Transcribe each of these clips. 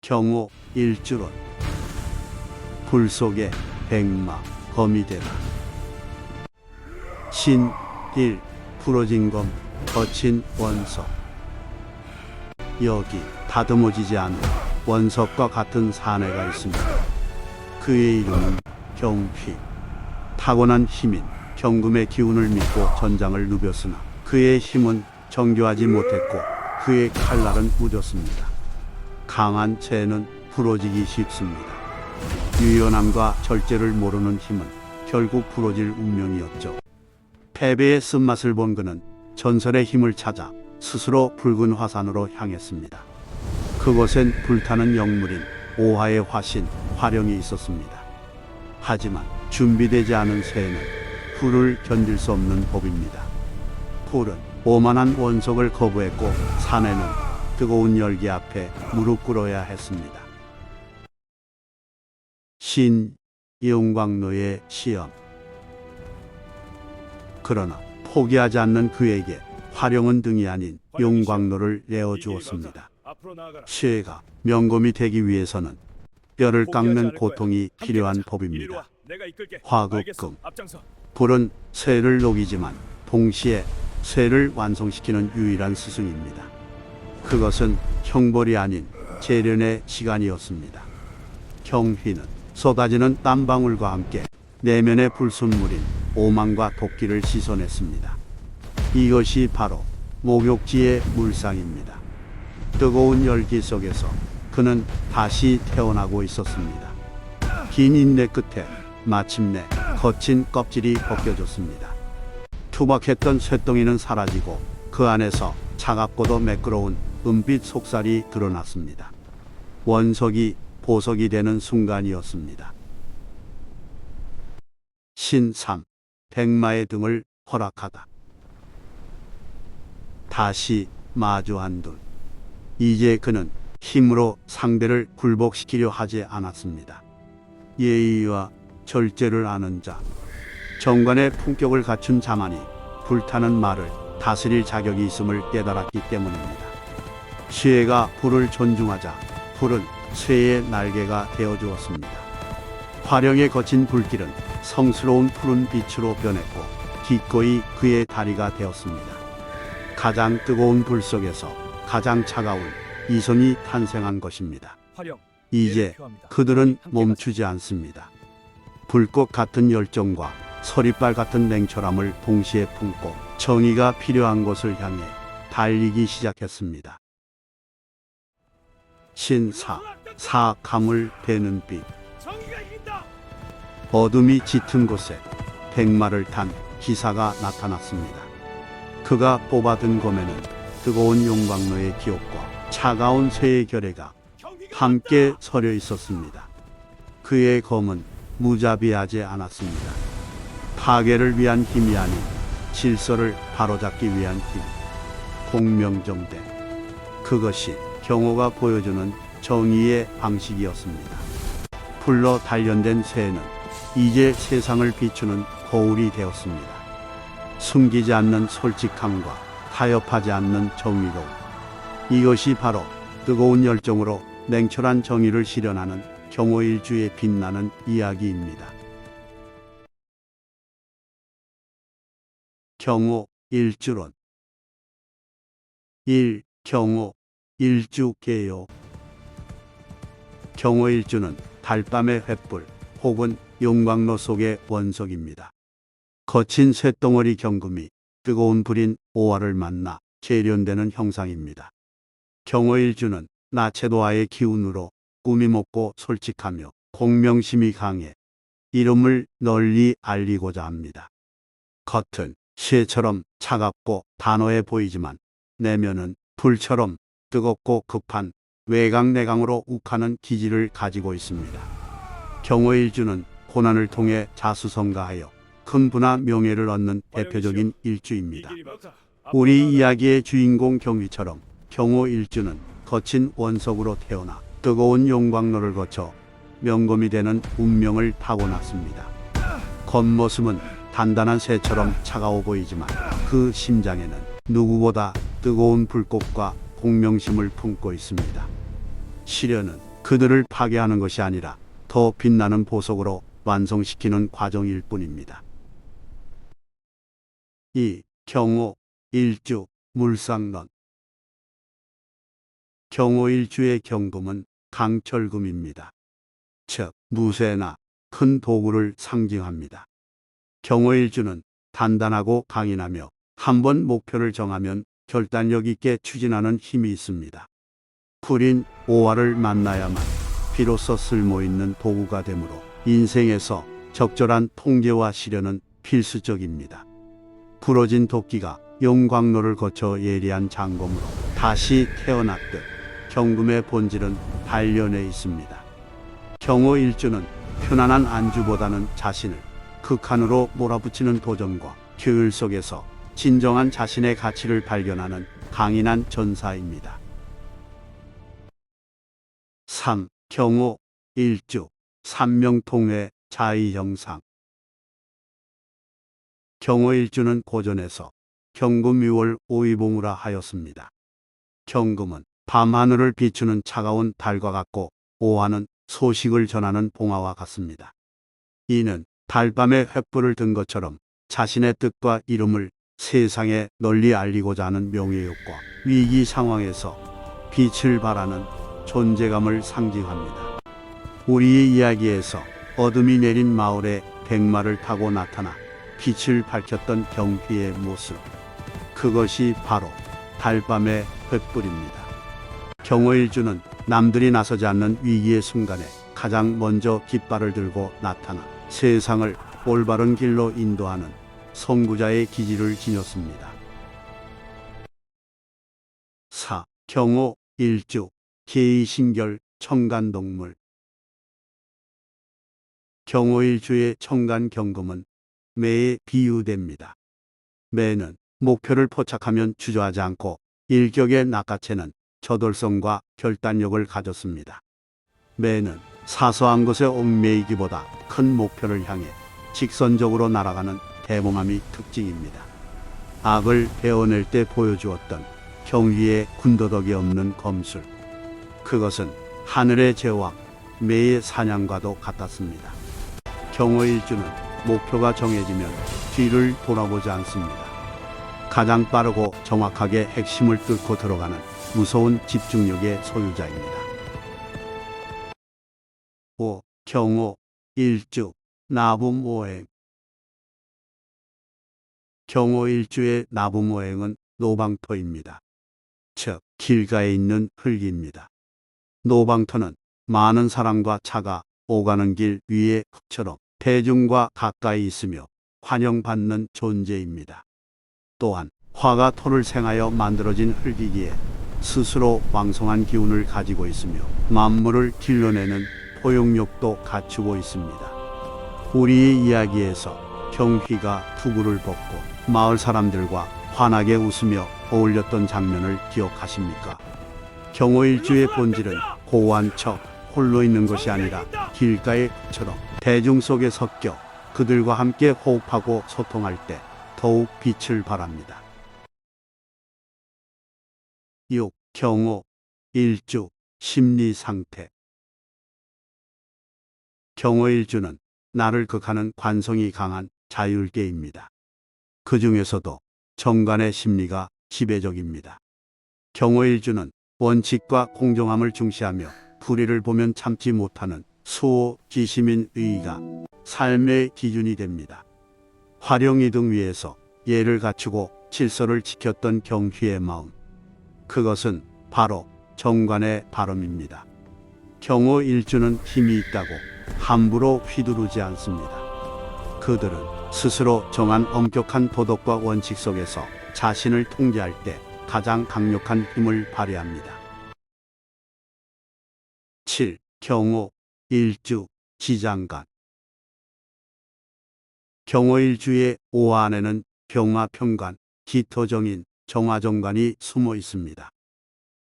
경호 일주론. 불 속에 백마 검이 되라. 신 일 부러진 검 거친 원석. 여기 다듬어지지 않은 원석과 같은 사내가 있습니다. 그의 이름은 경휘. 타고난 힘인 경금의 기운을 믿고 전장을 누볐으나 그의 힘은 정교하지 못했고 그의 칼날은 무뎠습니다. 강한 채는 부러지기 쉽습니다. 유연함과 절제를 모르는 힘은 결국 부러질 운명이었죠. 패배의 쓴맛을 본 그는 전설의 힘을 찾아 스스로 붉은 화산으로 향했습니다. 그곳엔 불타는 영물인 오화의 화신 화령이 있었습니다. 하지만 준비되지 않은 새는 불을 견딜 수 없는 법입니다. 불은 오만한 원석을 거부했고 사내는 뜨거운 열기 앞에 무릎 꿇어야 했습니다. 신 용광로의 시험. 그러나 포기하지 않는 그에게 화령은 등이 아닌 용광로를 내어주었습니다. 시해가 명검이 되기 위해서는 뼈를 깎는 고통이 필요한 법입니다. 화극금. 불은 쇠를 녹이지만 동시에 쇠를 완성시키는 유일한 스승입니다. 그것은 형벌이 아닌 재련의 시간이었습니다. 경휘는 쏟아지는 땀방울과 함께 내면의 불순물인 오만과 도끼를 씻어냈습니다. 이것이 바로 목욕지의 물상입니다. 뜨거운 열기 속에서 그는 다시 태어나고 있었습니다. 긴 인내 끝에 마침내 거친 껍질이 벗겨졌습니다. 투박했던 쇳덩이는 사라지고 그 안에서 차갑고도 매끄러운 은빛 속살이 드러났습니다. 원석이 보석이 되는 순간이었습니다. 신3. 백마의 등을 허락하다. 다시 마주한 둘. 이제 그는 힘으로 상대를 굴복시키려 하지 않았습니다. 예의와 절제를 아는 자, 정관의 품격을 갖춘 자만이 불타는 말을 다스릴 자격이 있음을 깨달았기 때문입니다. 시해가 불을 존중하자 불은 쇠의 날개가 되어주었습니다. 화령의 거친 불길은 성스러운 푸른 빛으로 변했고 기꺼이 그의 다리가 되었습니다. 가장 뜨거운 불 속에서 가장 차가운 이성이 탄생한 것입니다. 이제 그들은 멈추지 않습니다. 불꽃 같은 열정과 서리빨 같은 냉철함을 동시에 품고 정의가 필요한 곳을 향해 달리기 시작했습니다. 신4. 사감을 베는 빛. 어둠이 짙은 곳에 백마를 탄 기사가 나타났습니다. 그가 뽑아든 검에는 뜨거운 용광로의 기억과 차가운 쇠의 결의가 함께 서려 있었습니다. 그의 검은 무자비하지 않았습니다. 파괴를 위한 힘이 아닌 질서를 바로잡기 위한 힘. 공명정대. 그것이 경호가 보여주는 정의의 방식이었습니다. 불로 단련된 쇠는 이제 세상을 비추는 거울이 되었습니다. 숨기지 않는 솔직함과 타협하지 않는 정의로움. 이것이 바로 뜨거운 열정으로 냉철한 정의를 실현하는 경호일주의 빛나는 이야기입니다. 경호 일주론. 1. 경호 일주 개요. 경호 일주는 달밤의 횃불 혹은 용광로 속의 원석입니다. 거친 쇳덩어리 경금이 뜨거운 불인 오화를 만나 재련되는 형상입니다. 경호 일주는 나체도아의 기운으로 꿈이 먹고 솔직하며 공명심이 강해 이름을 널리 알리고자 합니다. 겉은 쇠처럼 차갑고 단호해 보이지만 내면은 불처럼 뜨겁고 급한 외강내강으로 욱하는 기질을 가지고 있습니다. 경호일주는 고난을 통해 자수성가하여 큰 부나 명예를 얻는 대표적인 일주입니다. 우리 이야기의 주인공 경휘처럼 경호일주는 거친 원석으로 태어나 뜨거운 용광로를 거쳐 명검이 되는 운명을 타고났습니다. 겉모습은 단단한 쇠처럼 차가워 보이지만 그 심장에는 누구보다 뜨거운 불꽃과 공명심을 품고 있습니다. 시련은 그들을 파괴하는 것이 아니라 더 빛나는 보석으로 완성시키는 과정일 뿐입니다. 이 경호 일주 물상론. 경호일주의 경금은 강철금입니다. 즉 무쇠나 큰 도구를 상징합니다. 경호일주는 단단하고 강인하며 한번 목표를 정하면 결단력 있게 추진하는 힘이 있습니다. 불인 오화를 만나야만 비로소 쓸모있는 도구가 되므로 인생에서 적절한 통제와 시련은 필수적입니다. 부러진 도끼가 용광로를 거쳐 예리한 장검으로 다시 태어났듯 경금의 본질은 단련에 있습니다. 경호일주는 편안한 안주보다는 자신을 극한으로 몰아붙이는 도전과 규율 속에서 진정한 자신의 가치를 발견하는 강인한 전사입니다. 3. 경호일주 삼명통회 자의형상. 경호일주는 고전에서 경금유월 오이봉우라 하였습니다. 경금은 밤하늘을 비추는 차가운 달과 같고 오화는 소식을 전하는 봉화와 같습니다. 이는 달밤에 횃불을 든 것처럼 자신의 뜻과 이름을 세상에 널리 알리고자 하는 명예욕과 위기 상황에서 빛을 발하는 존재감을 상징합니다. 우리의 이야기에서 어둠이 내린 마을에 백마를 타고 나타나 빛을 밝혔던 경희의 모습, 그것이 바로 달밤의 횃불입니다. 경호일주는 남들이 나서지 않는 위기의 순간에 가장 먼저 깃발을 들고 나타나 세상을 올바른 길로 인도하는 선구자의 기질을 지녔습니다. 4. 경호일주 계의신결 청간동물. 경호일주의 청간경금은 매에 비유됩니다. 매는 목표를 포착하면 주저하지 않고 일격에 낚아채는 저돌성과 결단력을 가졌습니다. 매는 사소한 것에 얽매이기보다 큰 목표를 향해 직선적으로 날아가는 대범함이 특징입니다. 악을 베어낼 때 보여주었던 경희의 군더더기 없는 검술, 그것은 하늘의 제왕 매의 사냥과도 같았습니다. 경호일주는 목표가 정해지면 뒤를 돌아보지 않습니다. 가장 빠르고 정확하게 핵심을 뚫고 들어가는 무서운 집중력의 소유자입니다. 5. 경호일주 나붐오행. 경호일주의 나붐오행은 노방토입니다. 즉 길가에 있는 흙입니다. 노방토는 많은 사람과 차가 오가는 길 위의 흙처럼 대중과 가까이 있으며 환영받는 존재입니다. 또한 화가 토를 생하여 만들어진 흙이기에 스스로 왕성한 기운을 가지고 있으며 만물을 길러내는 포용력도 갖추고 있습니다. 우리의 이야기에서 경희가 투구를 벗고 마을 사람들과 환하게 웃으며 어울렸던 장면을 기억하십니까? 경호일주의 본질은 고고한 척 홀로 있는 것이 아니라 길가의 흙처럼 대중 속에 섞여 그들과 함께 호흡하고 소통할 때 더욱 빛을 발합니다. 6. 경호일주 심리상태. 경호일주는 나를 극하는 관성이 강한 자율계입니다. 그 중에서도 정관의 심리가 지배적입니다. 경호일주는 원칙과 공정함을 중시하며 불의를 보면 참지 못하는 수호지심인 의의가 삶의 기준이 됩니다. 화룡이등 위에서 예를 갖추고 질서를 지켰던 경희의 마음, 그것은 바로 정관의 발음입니다. 경호일주는 힘이 있다고 함부로 휘두르지 않습니다. 그들은 스스로 정한 엄격한 도덕과 원칙 속에서 자신을 통제할 때 가장 강력한 힘을 발휘합니다. 7. 경호일주 지장간. 경호일주의 오화 안에는 병화평관, 기토정인, 정화정관이 숨어 있습니다.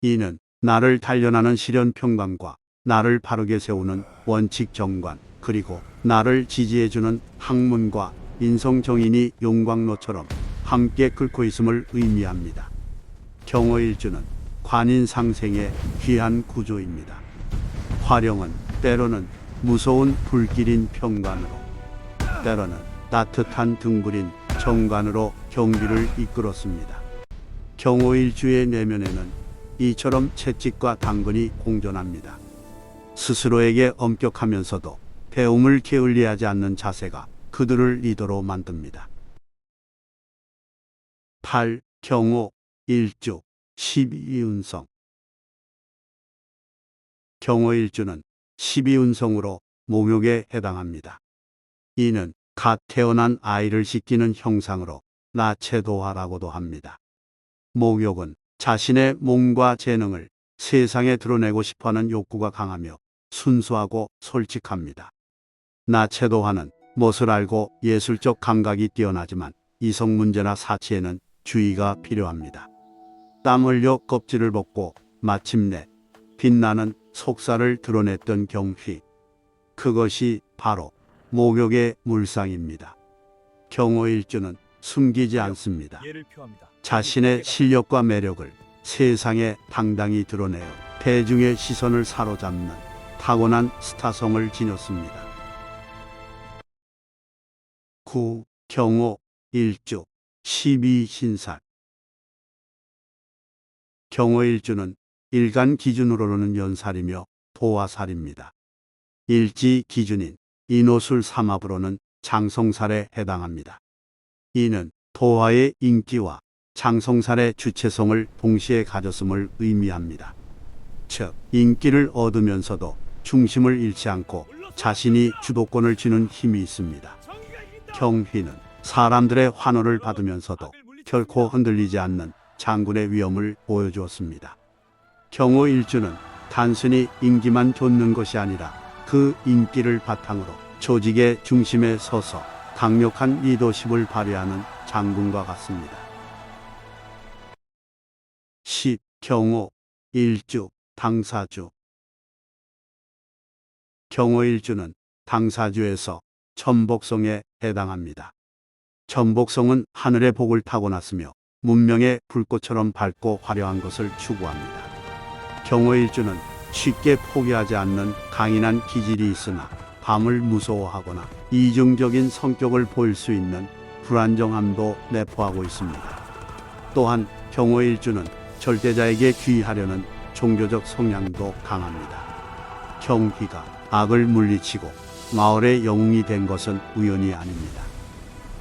이는 나를 단련하는 실현평관과 나를 바르게 세우는 원칙정관, 그리고 나를 지지해주는 학문과 인성정인이 용광로처럼 함께 끓고 있음을 의미합니다. 경호일주는 관인상생의 귀한 구조입니다. 화룡은 때로는 무서운 불길인 평관으로, 때로는 따뜻한 등불인 정관으로 경기를 이끌었습니다. 경호일주의 내면에는 이처럼 채찍과 당근이 공존합니다. 스스로에게 엄격하면서도 배움을 게을리하지 않는 자세가 그들을 리더로 만듭니다. 8. 경호, 일주, 12운성. 경호일주는 12운성으로 목욕에 해당합니다. 이는 갓 태어난 아이를 씻기는 형상으로 나체도화라고도 합니다. 목욕은 자신의 몸과 재능을 세상에 드러내고 싶어하는 욕구가 강하며 순수하고 솔직합니다. 나체도화는 멋을 알고 예술적 감각이 뛰어나지만 이성 문제나 사치에는 주의가 필요합니다. 땀 흘려 껍질을 벗고 마침내 빛나는 속살을 드러냈던 경휘. 그것이 바로 목욕의 물상입니다. 경호일주는 숨기지 않습니다. 자신의 실력과 매력을 세상에 당당히 드러내어 대중의 시선을 사로잡는 타고난 스타성을 지녔습니다. 9. 경호, 일주, 12신살. 경호일주는 일간 기준으로는 연살이며 도화살입니다. 일지 기준인 인호술 삼합으로는 장성살에 해당합니다. 이는 도화의 인기와 장성살의 주체성을 동시에 가졌음을 의미합니다. 즉, 인기를 얻으면서도 중심을 잃지 않고 자신이 주도권을 쥐는 힘이 있습니다. 경휘는 사람들의 환호를 받으면서도 결코 흔들리지 않는 장군의 위엄을 보여주었습니다. 경호일주는 단순히 인기만 좇는 것이 아니라 그 인기를 바탕으로 조직의 중심에 서서 강력한 리더십을 발휘하는 장군과 같습니다. 10. 경호, 일주, 당사주. 경호일주는 당사주에서 천복성에 해당합니다. 천복성은 하늘의 복을 타고났으며 문명의 불꽃처럼 밝고 화려한 것을 추구합니다. 경호일주는 쉽게 포기하지 않는 강인한 기질이 있으나 밤을 무서워하거나 이중적인 성격을 보일 수 있는 불안정함도 내포하고 있습니다. 또한 경호일주는 절대자에게 귀의하려는 종교적 성향도 강합니다. 경휘가 악을 물리치고 마을의 영웅이 된 것은 우연이 아닙니다.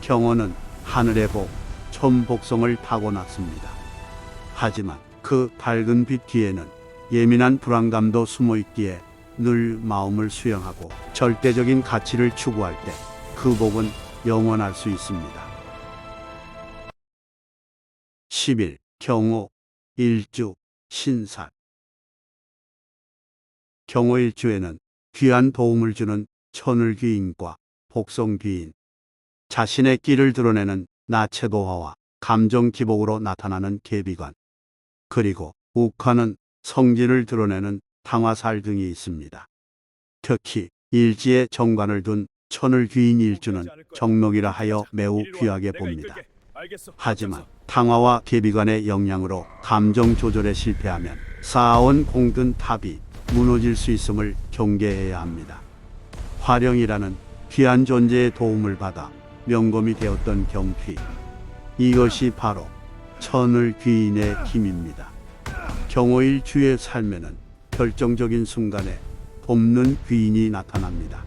경호는 하늘의 복, 천복성을 타고났습니다. 하지만 그 밝은 빛 뒤에는 예민한 불안감도 숨어 있기에 늘 마음을 수용하고 절대적인 가치를 추구할 때 그 복은 영원할 수 있습니다. 11. 경호, 일주, 신살. 경호일주에는 귀한 도움을 주는 천을귀인과 복성귀인, 자신의 끼를 드러내는 나체도화와 감정기복으로 나타나는 계비관, 그리고 욱하는 성질을 드러내는 당화살 등이 있습니다. 특히 일지에 정관을 둔 천을귀인 일주는 정록이라 하여 매우 귀하게 봅니다. 하지만 당화와 계비관의 영향으로 감정 조절에 실패하면 쌓아온 공든 탑이 무너질 수 있음을 경계해야 합니다. 화룡이라는 귀한 존재의 도움을 받아 명검이 되었던 경휘. 이것이 바로 천을귀인의 힘입니다. 경호일주의 삶에는 결정적인 순간에 돕는 귀인이 나타납니다.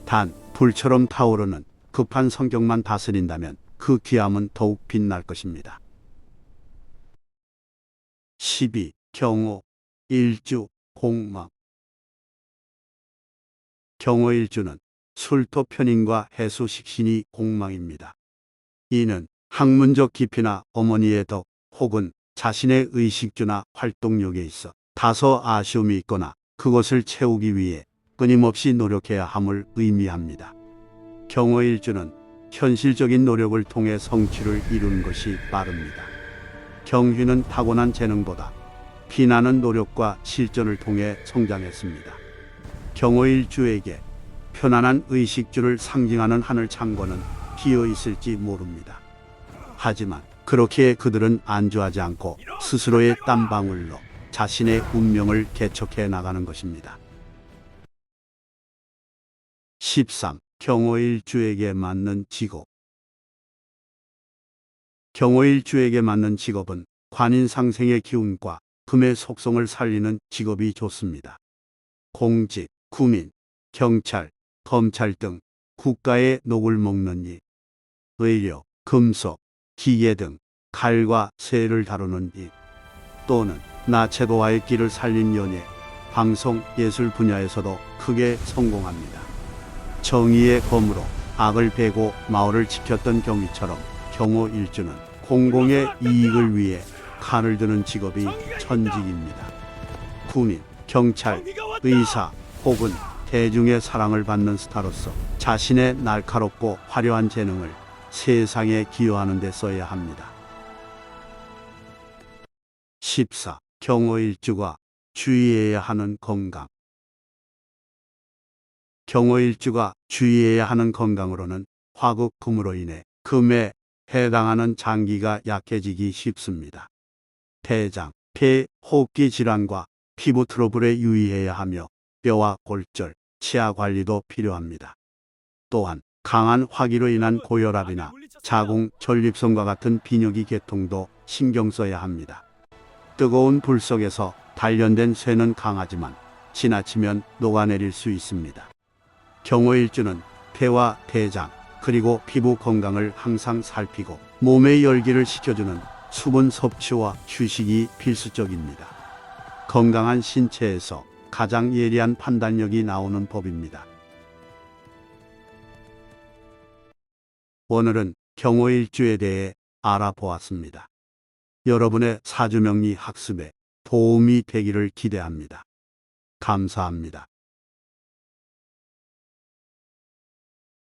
단 불처럼 타오르는 급한 성격만 다스린다면 그 귀함은 더욱 빛날 것입니다. 12. 경호, 일주, 공망. 경호일주는 술토 편인과 해수식신이 공망입니다. 이는 학문적 깊이나 어머니의 덕 혹은 자신의 의식주나 활동력에 있어 다소 아쉬움이 있거나 그것을 채우기 위해 끊임없이 노력해야 함을 의미합니다. 경호일주는 현실적인 노력을 통해 성취를 이루는 것이 빠릅니다. 경휘는 타고난 재능보다 피나는 노력과 실전을 통해 성장했습니다. 경호일주에게 편안한 의식주를 상징하는 하늘 창고는 비어 있을지 모릅니다. 하지만 그렇게 그들은 안주하지 않고 스스로의 땀방울로 자신의 운명을 개척해 나가는 것입니다. 13. 경호일주에게 맞는 직업. 경호일주에게 맞는 직업은 관인상생의 기운과 금의 속성을 살리는 직업이 좋습니다. 공직, 군인, 경찰, 검찰 등 국가의 녹을 먹는 일, 의료, 금속, 기계 등 칼과 쇠를 다루는 일, 또는 나체도와의 길을 살린 연예, 방송, 예술 분야에서도 크게 성공합니다. 정의의 검으로 악을 베고 마을을 지켰던 경위처럼 경호일주는 공공의 이익을 위해 칼을 드는 직업이 천직입니다. 군인, 경찰, 의사 혹은 대중의 사랑을 받는 스타로서 자신의 날카롭고 화려한 재능을 세상에 기여하는 데 써야 합니다. 14. 경호일주가 주의해야 하는 건강. 경호일주가 주의해야 하는 건강으로는 화극금으로 인해 금에 해당하는 장기가 약해지기 쉽습니다. 대장, 폐, 호흡기 질환과 피부 트러블에 유의해야 하며 뼈와 골절, 치아 관리도 필요합니다. 또한 강한 화기로 인한 고혈압이나 자궁, 전립선과 같은 비뇨기 계통도 신경 써야 합니다. 뜨거운 불 속에서 단련된 쇠는 강하지만 지나치면 녹아내릴 수 있습니다. 경호일주는 폐와 대장, 그리고 피부 건강을 항상 살피고 몸의 열기를 식혀주는 수분 섭취와 휴식이 필수적입니다. 건강한 신체에서 가장 예리한 판단력이 나오는 법입니다. 오늘은 경호일주에 대해 알아보았습니다. 여러분의 사주명리 학습에 도움이 되기를 기대합니다. 감사합니다.